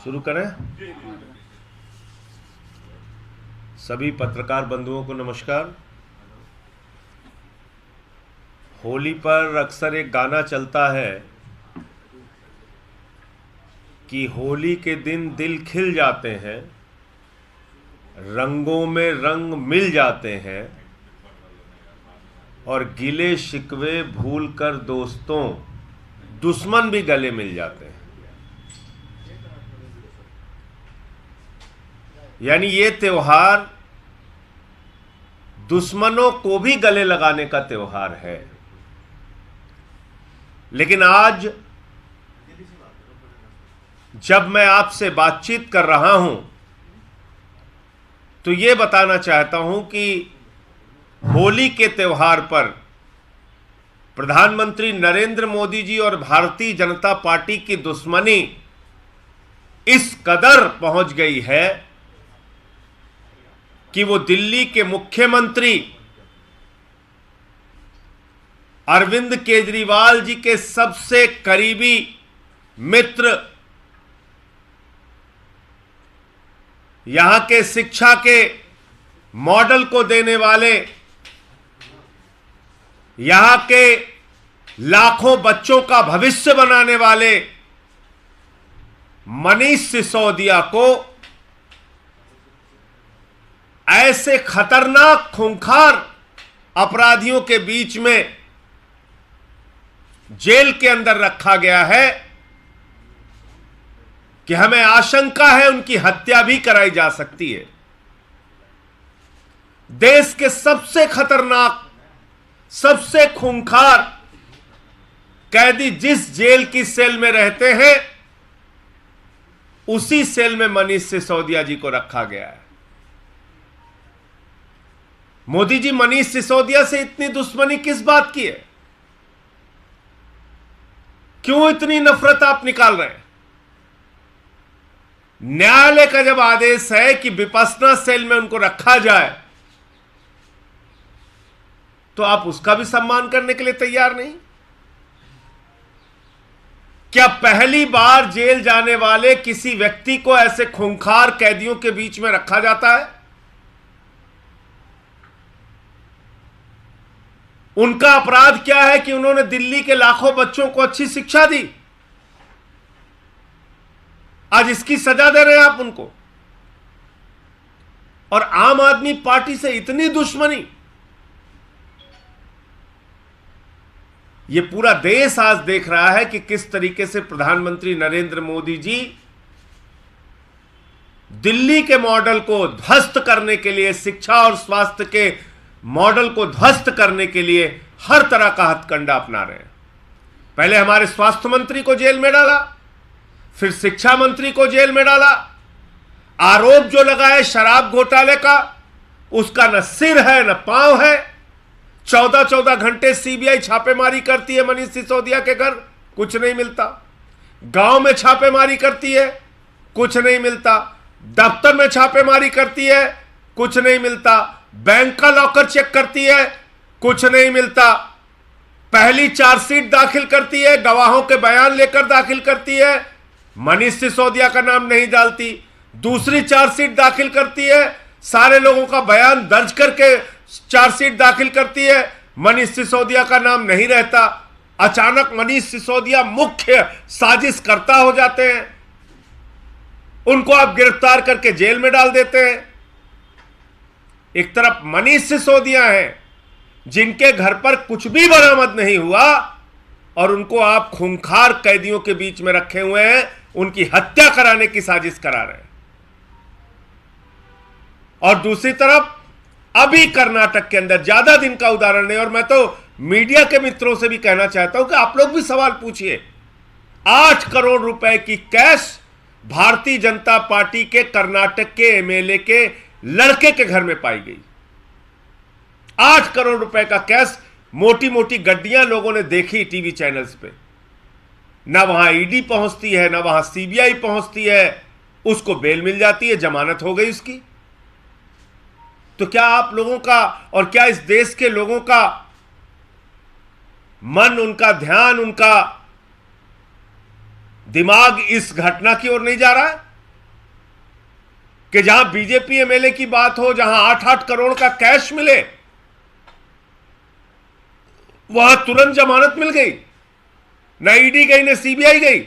शुरू करें। सभी पत्रकार बंधुओं को नमस्कार। होली पर अक्सर एक गाना चलता है कि होली के दिन दिल खिल जाते हैं, रंगों में रंग मिल जाते हैं और गिले शिकवे भूलकर दोस्तों दुश्मन भी गले मिल जाते हैं। यानी ये त्योहार दुश्मनों को भी गले लगाने का त्योहार है। लेकिन आज जब मैं आपसे बातचीत कर रहा हूं तो ये बताना चाहता हूं कि होली के त्योहार पर प्रधानमंत्री नरेंद्र मोदी जी और भारतीय जनता पार्टी की दुश्मनी इस कदर पहुंच गई है कि वो दिल्ली के मुख्यमंत्री अरविंद केजरीवाल जी के सबसे करीबी मित्र, यहां के शिक्षा के मॉडल को देने वाले, यहां के लाखों बच्चों का भविष्य बनाने वाले मनीष सिसोदिया को ऐसे खतरनाक खूंखार अपराधियों के बीच में जेल के अंदर रखा गया है कि हमें आशंका है उनकी हत्या भी कराई जा सकती है। देश के सबसे खतरनाक, सबसे खूंखार कैदी जिस जेल की सेल में रहते हैं उसी सेल में मनीष सिसोदिया जी को रखा गया है। मोदी जी मनीष सिसोदिया से इतनी दुश्मनी किस बात की है? क्यों इतनी नफरत आप निकाल रहे हैं? न्यायालय का जब आदेश है कि विपश्यना सेल में उनको रखा जाए तो आप उसका भी सम्मान करने के लिए तैयार नहीं? क्या पहली बार जेल जाने वाले किसी व्यक्ति को ऐसे खूंखार कैदियों के बीच में रखा जाता है? उनका अपराध क्या है कि उन्होंने दिल्ली के लाखों बच्चों को अच्छी शिक्षा दी? आज इसकी सजा दे रहे हैं आप उनको। और आम आदमी पार्टी से इतनी दुश्मनी, ये पूरा देश आज देख रहा है कि किस तरीके से प्रधानमंत्री नरेंद्र मोदी जी दिल्ली के मॉडल को ध्वस्त करने के लिए, शिक्षा और स्वास्थ्य के मॉडल को ध्वस्त करने के लिए हर तरह का हथकंडा अपना रहे हैं। पहले हमारे स्वास्थ्य मंत्री को जेल में डाला, फिर शिक्षा मंत्री को जेल में डाला। आरोप जो लगाए शराब घोटाले का, उसका न सिर है न पांव है। 14-14 घंटे सीबीआई छापेमारी करती है मनीष सिसोदिया के घर, कुछ नहीं मिलता। गांव में छापेमारी करती है, कुछ नहीं मिलता। दफ्तर में छापेमारी करती है, कुछ नहीं मिलता। बैंक का लॉकर चेक करती है, कुछ नहीं मिलता। पहली चार्जशीट दाखिल करती है, गवाहों के बयान लेकर दाखिल करती है, मनीष सिसोदिया का नाम नहीं डालती। दूसरी चार्जशीट दाखिल करती है, सारे लोगों का बयान दर्ज करके चार्जशीट दाखिल करती है, मनीष सिसोदिया का नाम नहीं रहता। अचानक मनीष सिसोदिया मुख्य साजिश करता हो जाते हैं, उनको आप गिरफ्तार करके जेल में डाल देते हैं। एक तरफ मनीष सिसोदिया हैं जिनके घर पर कुछ भी बरामद नहीं हुआ और उनको आप खूंखार कैदियों के बीच में रखे हुए हैं, उनकी हत्या कराने की साजिश करा रहे हैं। और दूसरी तरफ अभी कर्नाटक के अंदर, ज्यादा दिन का उदाहरण नहीं, और मैं तो मीडिया के मित्रों से भी कहना चाहता हूं कि आप लोग भी सवाल पूछिए। 8 करोड़ रुपए की कैश भारतीय जनता पार्टी के कर्नाटक के एमएलए के लड़के के घर में पाई गई। 8 करोड़ रुपए का कैश, मोटी मोटी गड्डियां लोगों ने देखी टीवी चैनल्स पे। ना वहां ईडी पहुंचती है, ना वहां सीबीआई पहुंचती है, उसको बेल मिल जाती है, जमानत हो गई उसकी। तो क्या आप लोगों का और क्या इस देश के लोगों का मन, उनका ध्यान, उनका दिमाग इस घटना की ओर नहीं जा रहा है कि जहां बीजेपी एमएलए की बात हो, जहां 8-8 करोड़ का कैश मिले, वहां तुरंत जमानत मिल गई, न ईडी गई न सीबीआई गई,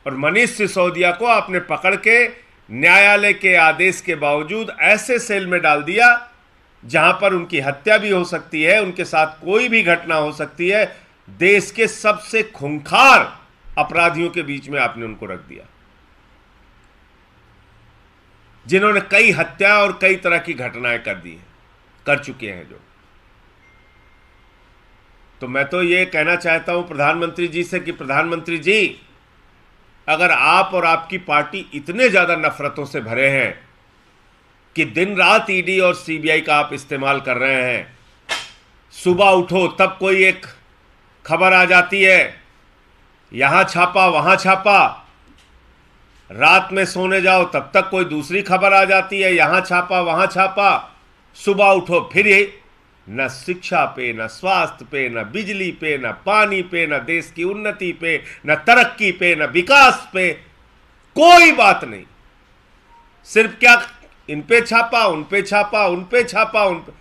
और मनीष सिसोदिया को आपने पकड़ के न्यायालय के आदेश के बावजूद ऐसे सेल में डाल दिया जहां पर उनकी हत्या भी हो सकती है, उनके साथ कोई भी घटना हो सकती है। देश के सबसे खूंखार अपराधियों के बीच में आपने उनको रख दिया, जिन्होंने कई हत्या और कई तरह की घटनाएं कर चुके हैं जो। तो मैं तो ये कहना चाहता हूं प्रधानमंत्री जी से कि प्रधानमंत्री जी, अगर आप और आपकी पार्टी इतने ज्यादा नफरतों से भरे हैं कि दिन रात ईडी और सीबीआई का आप इस्तेमाल कर रहे हैं, सुबह उठो तब कोई एक खबर आ जाती है, यहां छापा वहां छापा, रात में सोने जाओ तब तक कोई दूसरी खबर आ जाती है, यहां छापा वहां छापा, सुबह उठो फिर ये न शिक्षा पे, न स्वास्थ्य पे, न बिजली पे, न पानी पे, न देश की उन्नति पे, न तरक्की पे, न विकास पे, कोई बात नहीं। सिर्फ क्या इन पे छापा, उन पे छापा, उन पे छापा, उन पे।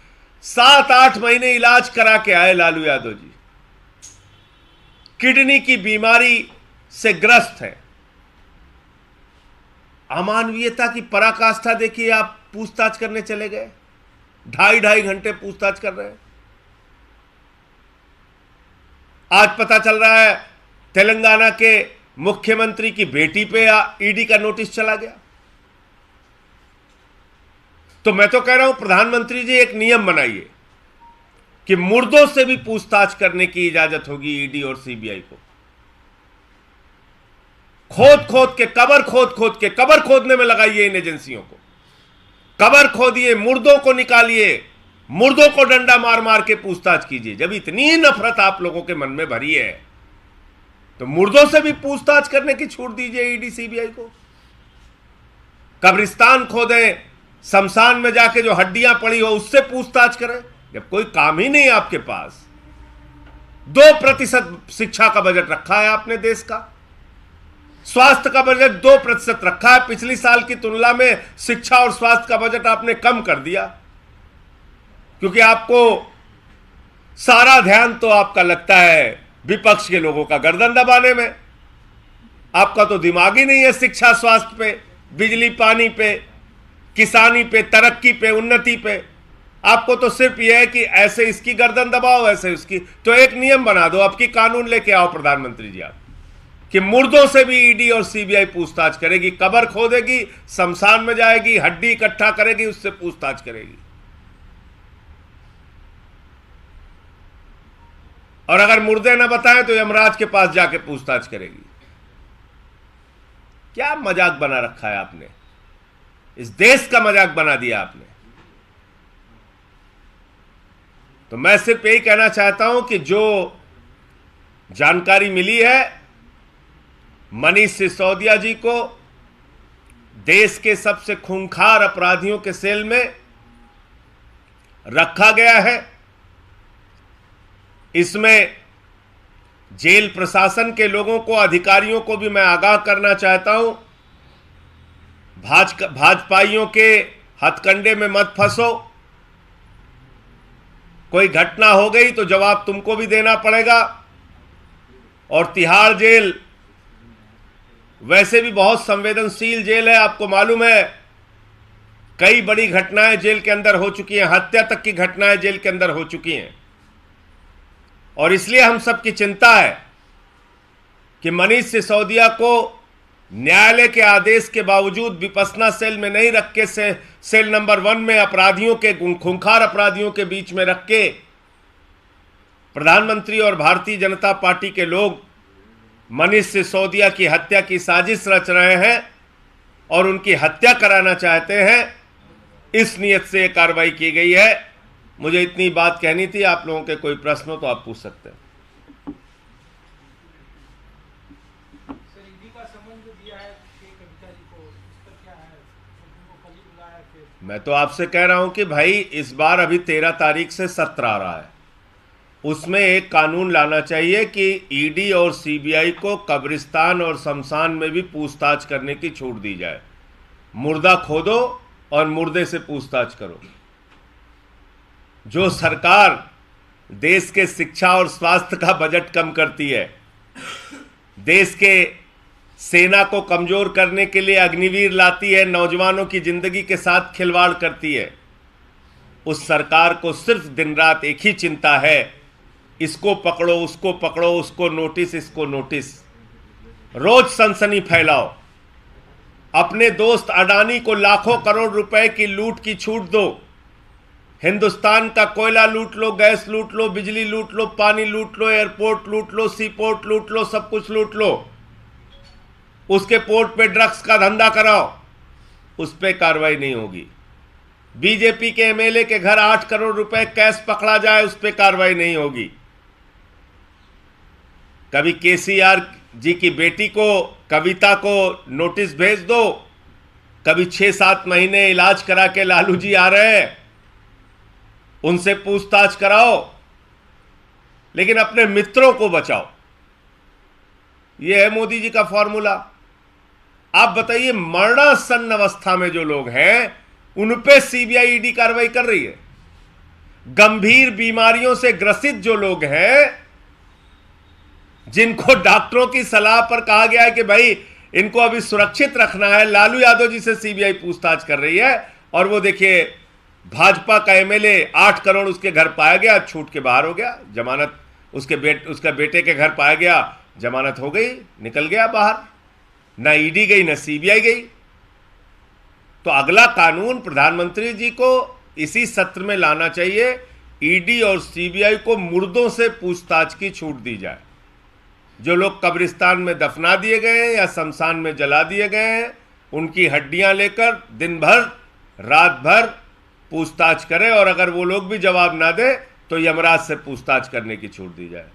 7-8 महीने इलाज करा के आए लालू यादव जी, किडनी की बीमारी से ग्रस्त है। अमानवीयता की पराकाष्ठा देखिए, आप पूछताछ करने चले गए, 2.5 घंटे पूछताछ कर रहे हैं। आज पता चल रहा है तेलंगाना के मुख्यमंत्री की बेटी पे ईडी का नोटिस चला गया। तो मैं तो कह रहा हूं प्रधानमंत्री जी, एक नियम बनाइए कि मुर्दों से भी पूछताछ करने की इजाजत होगी ईडी और सीबीआई को। खोद खोद के कबर खोदने में लगाइए इन एजेंसियों को, कबर खोदिए, मुर्दों को निकालिए, मुर्दों को डंडा मार मार के पूछताछ कीजिए। जब इतनी नफरत आप लोगों के मन में भरी है तो मुर्दों से भी पूछताछ करने की छूट दीजिए ईडी सीबीआई को। कब्रिस्तान खोदें, शमशान में जाके जो हड्डियां पड़ी हो उससे पूछताछ करें। जब कोई काम ही नहीं है आपके पास, 2% शिक्षा का बजट रखा है आपने देश का, स्वास्थ्य का बजट 2% रखा है, पिछली साल की तुलना में शिक्षा और स्वास्थ्य का बजट आपने कम कर दिया, क्योंकि आपको सारा ध्यान तो आपका लगता है विपक्ष के लोगों का गर्दन दबाने में। आपका तो दिमाग ही नहीं है शिक्षा, स्वास्थ्य पे, बिजली पानी पे, किसानी पे, तरक्की पे, उन्नति पे। आपको तो सिर्फ यह है कि ऐसे इसकी गर्दन दबाओ, ऐसे उसकी। तो एक नियम बना दो, आपकी कानून लेके आओ प्रधानमंत्री जी आप, कि मुर्दों से भी ईडी और सीबीआई पूछताछ करेगी, कबर खोदेगी, शमशान में जाएगी, हड्डी इकट्ठा करेगी, उससे पूछताछ करेगी। और अगर मुर्दे ना बताएं तो यमराज के पास जाके पूछताछ करेगी। क्या मजाक बना रखा है आपने, इस देश का मजाक बना दिया आपने। तो मैं सिर्फ यही कहना चाहता हूं कि जो जानकारी मिली है, मनीष सिसोदिया जी को देश के सबसे खूंखार अपराधियों के सेल में रखा गया है। इसमें जेल प्रशासन के लोगों को, अधिकारियों को भी मैं आगाह करना चाहता हूं, भाजपाइयों के हथकंडे में मत फंसो। कोई घटना हो गई तो जवाब तुमको भी देना पड़ेगा। और तिहाड़ जेल वैसे भी बहुत संवेदनशील जेल है, आपको मालूम है, कई बड़ी घटनाएं जेल के अंदर हो चुकी हैं, हत्या तक की घटनाएं जेल के अंदर हो चुकी हैं। और इसलिए हम सबकी चिंता है कि मनीष सिसोदिया को न्यायालय के आदेश के बावजूद विपस्सना सेल में नहीं रख के सेल नंबर 1 में अपराधियों के, खूंखार अपराधियों के बीच में रख के प्रधानमंत्री और भारतीय जनता पार्टी के लोग मनीष सिसोदिया की हत्या की साजिश रच रहे हैं और उनकी हत्या कराना चाहते हैं। इस नियत से यह कार्रवाई की गई है। मुझे इतनी बात कहनी थी। आप लोगों के कोई प्रश्न हो तो आप पूछ सकते हैं। मैं तो आपसे कह रहा हूं कि भाई इस बार अभी 13 तारीख से सत्र आ रहा है, उसमें एक कानून लाना चाहिए कि ईडी और सीबीआई को कब्रिस्तान और शमशान में भी पूछताछ करने की छूट दी जाए। मुर्दा खोदो और मुर्दे से पूछताछ करो। जो सरकार देश के शिक्षा और स्वास्थ्य का बजट कम करती है, देश के सेना को कमजोर करने के लिए अग्निवीर लाती है, नौजवानों की जिंदगी के साथ खिलवाड़ करती है, उस सरकार को सिर्फ दिन रात एक ही चिंता है, इसको पकड़ो, उसको पकड़ो, उसको नोटिस, इसको नोटिस। रोज सनसनी फैलाओ। अपने दोस्त अडानी को लाखों करोड़ रुपए की लूट की छूट दो। हिंदुस्तान का कोयला लूट लो, गैस लूट लो, बिजली लूट लो, पानी लूट लो, एयरपोर्ट लूट लो, सी पोर्ट लूट लो, सब कुछ लूट लो। उसके पोर्ट पे ड्रग्स का धंधा कराओ, उस पर कार्रवाई नहीं होगी। बीजेपी के एमएलए के घर 8 करोड़ रुपए कैश पकड़ा जाए, उस पर कार्रवाई नहीं होगी। कभी केसीआर जी की बेटी को, कविता को नोटिस भेज दो, कभी 6-7 महीने इलाज करा के लालू जी आ रहे हैं, उनसे पूछताछ कराओ, लेकिन अपने मित्रों को बचाओ। यह है मोदी जी का फॉर्मूला। आप बताइए, मरणासन्न अवस्था में जो लोग हैं उन पे सीबीआई ईडी कार्रवाई कर रही है। गंभीर बीमारियों से ग्रसित जो लोग हैं, जिनको डॉक्टरों की सलाह पर कहा गया है कि भाई इनको अभी सुरक्षित रखना है, लालू यादव जी से सीबीआई पूछताछ कर रही है। और वो देखिए, भाजपा का एमएलए 8 करोड़ उसके घर पाया गया, छूट के बाहर हो गया, जमानत उसका बेटे के घर पाया गया, जमानत हो गई, निकल गया बाहर। ना ईडी गई, ना सीबीआई गई। तो अगला कानून प्रधानमंत्री जी को इसी सत्र में लाना चाहिए, ईडी और सीबीआई को मुर्दों से पूछताछ की छूट दी जाए। जो लोग कब्रिस्तान में दफना दिए गए हैं या शमशान में जला दिए गए हैं, उनकी हड्डियां लेकर दिन भर रात भर पूछताछ करें, और अगर वो लोग भी जवाब ना दे तो यमराज से पूछताछ करने की छूट दी जाए।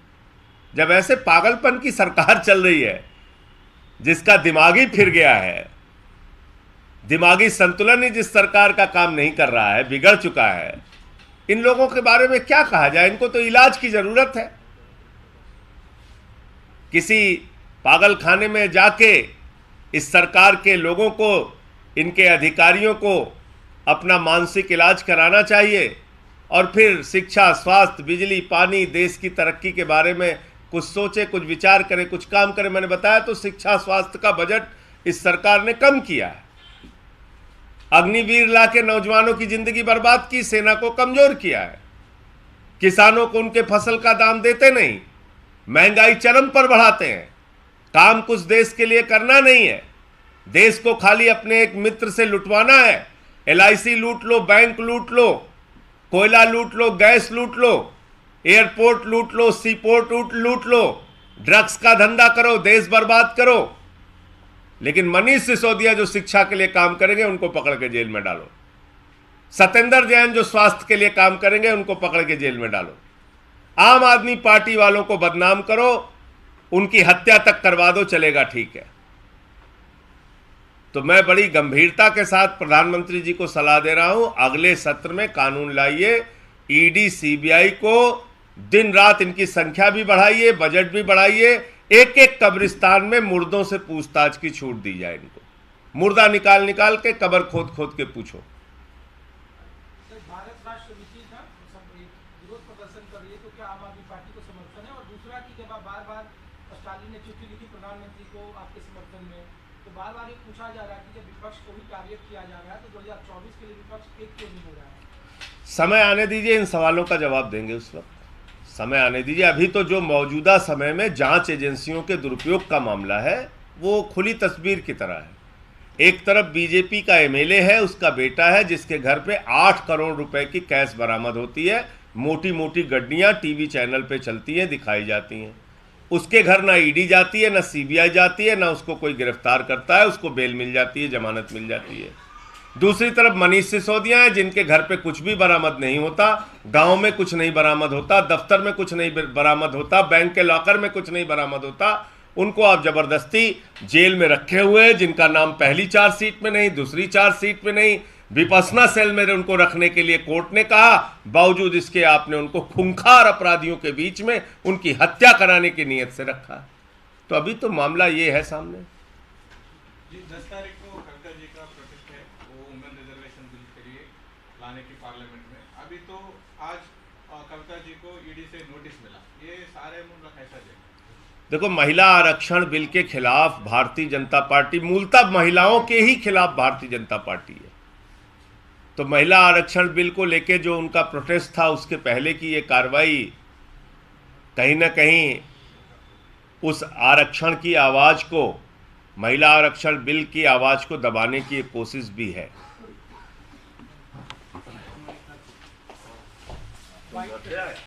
जब ऐसे पागलपन की सरकार चल रही है, जिसका दिमाग ही फिर गया है, दिमागी संतुलन ही जिस सरकार का काम नहीं कर रहा है, बिगड़ चुका है, इन लोगों के बारे में क्या कहा जाए। इनको तो इलाज की जरूरत है। किसी पागल खाने में जाके इस सरकार के लोगों को, इनके अधिकारियों को अपना मानसिक इलाज कराना चाहिए, और फिर शिक्षा, स्वास्थ्य, बिजली, पानी, देश की तरक्की के बारे में कुछ सोचे, कुछ विचार करें, कुछ काम करें। मैंने बताया तो शिक्षा स्वास्थ्य का बजट इस सरकार ने कम किया है। अग्निवीर ला के नौजवानों की जिंदगी बर्बाद की, सेना को कमजोर किया है, किसानों को उनके फसल का दाम देते नहीं, महंगाई चरम पर बढ़ाते हैं। काम कुछ देश के लिए करना नहीं है, देश को खाली अपने एक मित्र से लुटवाना है। एलआईसी लूट लो, बैंक लूट लो, कोयला लूट लो, गैस लूट लो, एयरपोर्ट लूट लो, सी पोर्ट लूट लो, ड्रग्स का धंधा करो, देश बर्बाद करो। लेकिन मनीष सिसोदिया जो शिक्षा के लिए काम करेंगे, उनको पकड़ के जेल में डालो। सत्येंद्र जैन जो स्वास्थ्य के लिए काम करेंगे, उनको पकड़ के जेल में डालो। आम आदमी पार्टी वालों को बदनाम करो, उनकी हत्या तक करवा दो, चलेगा, ठीक है। तो मैं बड़ी गंभीरता के साथ प्रधानमंत्री जी को सलाह दे रहा हूं, अगले सत्र में कानून लाइए, ईडी सीबीआई को दिन रात इनकी संख्या भी बढ़ाइए, बजट भी बढ़ाइए, एक एक कब्रिस्तान में मुर्दों से पूछताछ की छूट दी जाए। इनको मुर्दा निकाल निकाल के, कब्र खोद खोद के पूछो। भारत राष्ट्र समिति का विरोध प्रदर्शन कर रही है, तो क्या आम आदमी पार्टी को समर्थन है? और दूसरा कि जब आप बार-बार स्टालिन ने चिट्ठी लिखी प्रधानमंत्री को आपके समर्थन में, तो बार-बार ये पूछा जा रहा है कि जब विपक्ष को भी टारगेट किया जा रहा है, तो 2024 के लिए विपक्ष एक क्यों नहीं हो रहा है? समय आने दीजिए, इन सवालों का जवाब देंगे उस वक्त। समय आने दीजिए। अभी तो जो मौजूदा समय में जांच एजेंसियों के दुरुपयोग का मामला है, वो खुली तस्वीर की तरह है। एक तरफ बीजेपी का एमएलए है, उसका बेटा है, जिसके घर पे 8 करोड़ रुपए की कैश बरामद होती है, मोटी मोटी गड्डियां टीवी चैनल पे चलती हैं, दिखाई जाती हैं। उसके घर ना ईडी जाती है, ना सीबीआई जाती है, ना उसको कोई गिरफ्तार करता है, उसको बेल मिल जाती है, जमानत मिल जाती है। दूसरी तरफ मनीष सिसोदिया है, जिनके घर पे कुछ भी बरामद नहीं होता, गांव में कुछ नहीं बरामद होता, दफ्तर में कुछ नहीं बरामद होता, बैंक के लॉकर में कुछ नहीं बरामद होता। उनको आप जबरदस्ती जेल में रखे हुए हैं, जिनका नाम पहली चार्जशीट में नहीं, दूसरी चार्जशीट में नहीं, विपस्सना सेल में उनको रखने के लिए कोर्ट ने कहा, बावजूद इसके आपने उनको खूंखार अपराधियों के बीच में उनकी हत्या कराने की नीयत से रखा। तो अभी तो मामला ये है सामने जी। 10 तारीख को खड़का जी का प्रोटेस्ट है, वो वुमेन रिजर्वेशन बिल के लिए लाने की पार्लियामेंट में। अभी तो आज खड़का जी को ईडी से नोटिस मिला, ये सारे मामला कैसा जाए? देखो, महिला आरक्षण बिल के खिलाफ भारतीय जनता पार्टी, मूलतः महिलाओं के ही खिलाफ भारतीय जनता पार्टी है। तो महिला आरक्षण बिल को लेके जो उनका प्रोटेस्ट था, उसके पहले की ये कार्रवाई कहीं ना कहीं उस आरक्षण की आवाज को, महिला आरक्षण बिल की आवाज को दबाने की एक कोशिश भी है।